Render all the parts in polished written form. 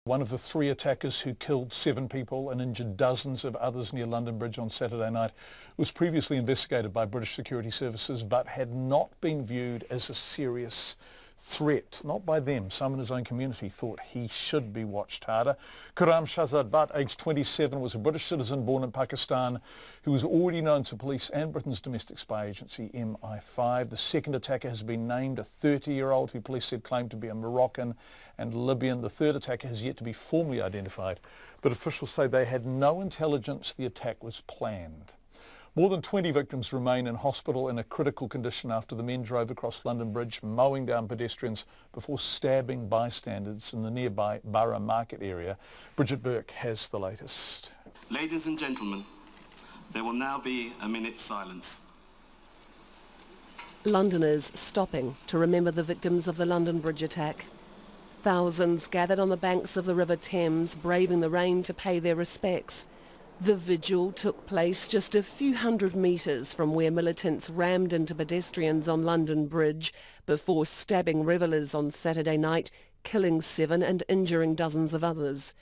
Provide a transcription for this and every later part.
One of the three attackers who killed 7 people and injured dozens of others near London Bridge on Saturday night was previously investigated by British security services but had not been viewed as a serious threat. Not by them. Some in his own community thought he should be watched harder. Khuram Shazad Butt, aged 27, was a British citizen born in Pakistan who was already known to police and Britain's domestic spy agency MI5. The second attacker has been named, a 30-year-old who police said claimed to be a Moroccan and Libyan. The third attacker has yet to be formally identified, but officials say they had no intelligence the attack was planned. More than 20 victims remain in hospital in a critical condition after the men drove across London Bridge, mowing down pedestrians before stabbing bystanders in the nearby Borough Market area. Bridget Burke has the latest. Ladies and gentlemen, there will now be a minute's silence. Londoners stopping to remember the victims of the London Bridge attack. Thousands gathered on the banks of the River Thames, braving the rain to pay their respects. The vigil took place just a few hundred metres from where militants rammed into pedestrians on London Bridge before stabbing revellers on Saturday night, killing 7 and injuring dozens of others.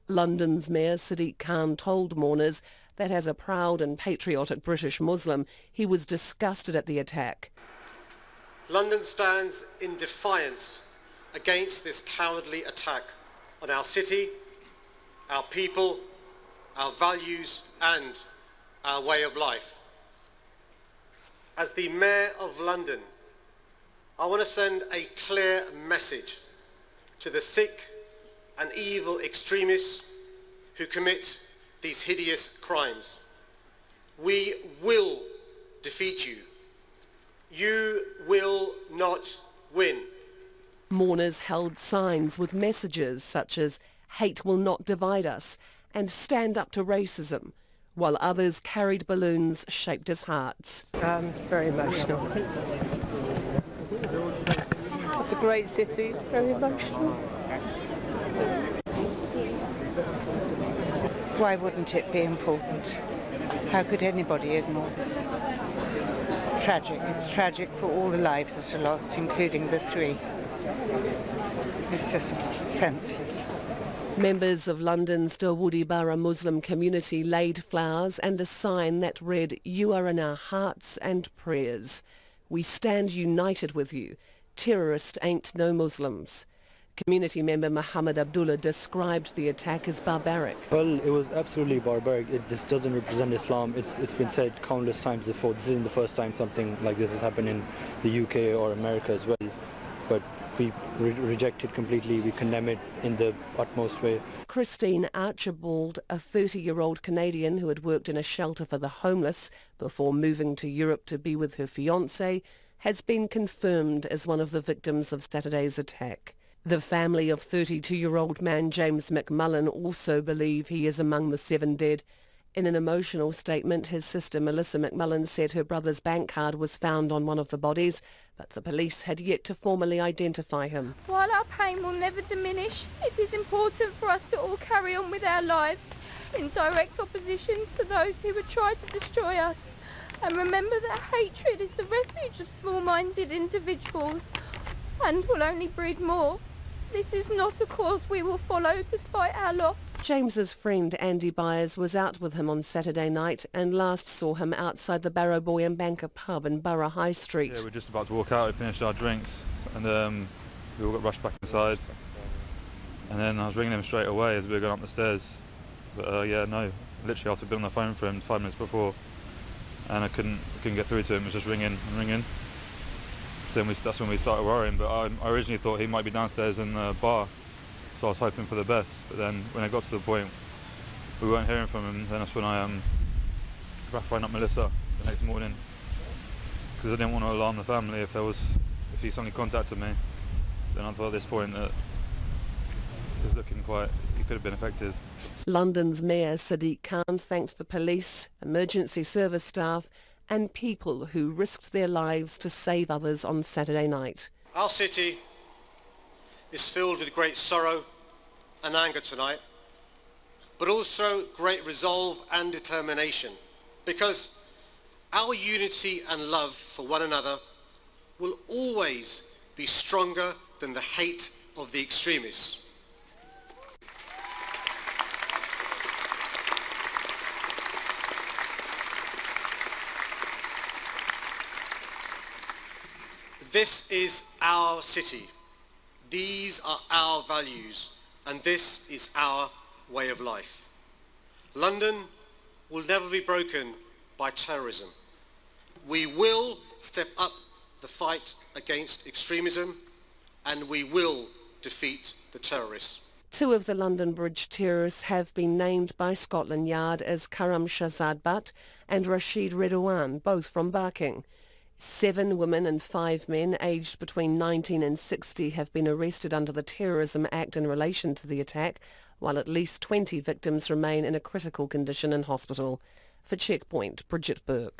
London's Mayor Sadiq Khan told mourners that as a proud and patriotic British Muslim, he was disgusted at the attack. London stands in defiance against this cowardly attack on our city, our people, our values and our way of life. As the Mayor of London, I want to send a clear message to the sick and evil extremists who commit these hideous crimes. We will defeat you. You will not win. Mourners held signs with messages such as "Hate will not divide us" and "Stand up to racism," while others carried balloons shaped as hearts. It's very emotional. It's a great city, it's very emotional. Why wouldn't it be important? How could anybody ignore this? Tragic. It's tragic for all the lives that are lost, including the 3. It's just senseless. Members of London's Dilwudi Borough Muslim community laid flowers and a sign that read, "You are in our hearts and prayers. We stand united with you. Terrorists ain't no Muslims." Community member Muhammad Abdullah described the attack as barbaric. Well, it was absolutely barbaric. This doesn't represent Islam. It's been said countless times before. This isn't the first time something like this has happened in the UK or America as well. But we reject it completely. We condemn it in the utmost way. Christine Archibald, a 30-year-old Canadian who had worked in a shelter for the homeless before moving to Europe to be with her fiancé, has been confirmed as one of the victims of Saturday's attack. The family of 32-year-old man James McMullen also believe he is among the 7 dead. In an emotional statement, his sister Melissa McMullen said her brother's bank card was found on one of the bodies, but the police had yet to formally identify him. While our pain will never diminish, it is important for us to all carry on with our lives in direct opposition to those who would try to destroy us. And remember that hatred is the refuge of small-minded individuals and will only breed more. This is not a cause we will follow despite our loss. James's friend Andy Byers was out with him on Saturday night and last saw him outside the Barrow Boy and Banker pub in Borough High Street. Yeah, we're just about to walk out. We finished our drinks and we all got rushed back inside. And then I was ringing him straight away as we were going up the stairs. But yeah, no, literally after being on the phone for him 5 minutes before, and I couldn't get through to him. It was just ringing and ringing. So that's when we started worrying, but I originally thought he might be downstairs in the bar, so I was hoping for the best. But then when it got to the point we weren't hearing from him, then that's when I phoned up Melissa the next morning, because I didn't want to alarm the family if he suddenly contacted me. Then I thought at this point that he was looking he could have been affected. London's Mayor Sadiq Khan thanked the police, emergency service staff and people who risked their lives to save others on Saturday night. Our city is filled with great sorrow and anger tonight, but also great resolve and determination, because our unity and love for one another will always be stronger than the hate of the extremists. This is our city. These are our values, and this is our way of life. London will never be broken by terrorism. We will step up the fight against extremism, and we will defeat the terrorists. 2 of the London Bridge terrorists have been named by Scotland Yard as Khuram Shazad Butt and Rashid Redouane, both from Barking. 7 women and 5 men aged between 19 and 60 have been arrested under the Terrorism Act in relation to the attack, while at least 20 victims remain in a critical condition in hospital. For Checkpoint, Bridget Burke.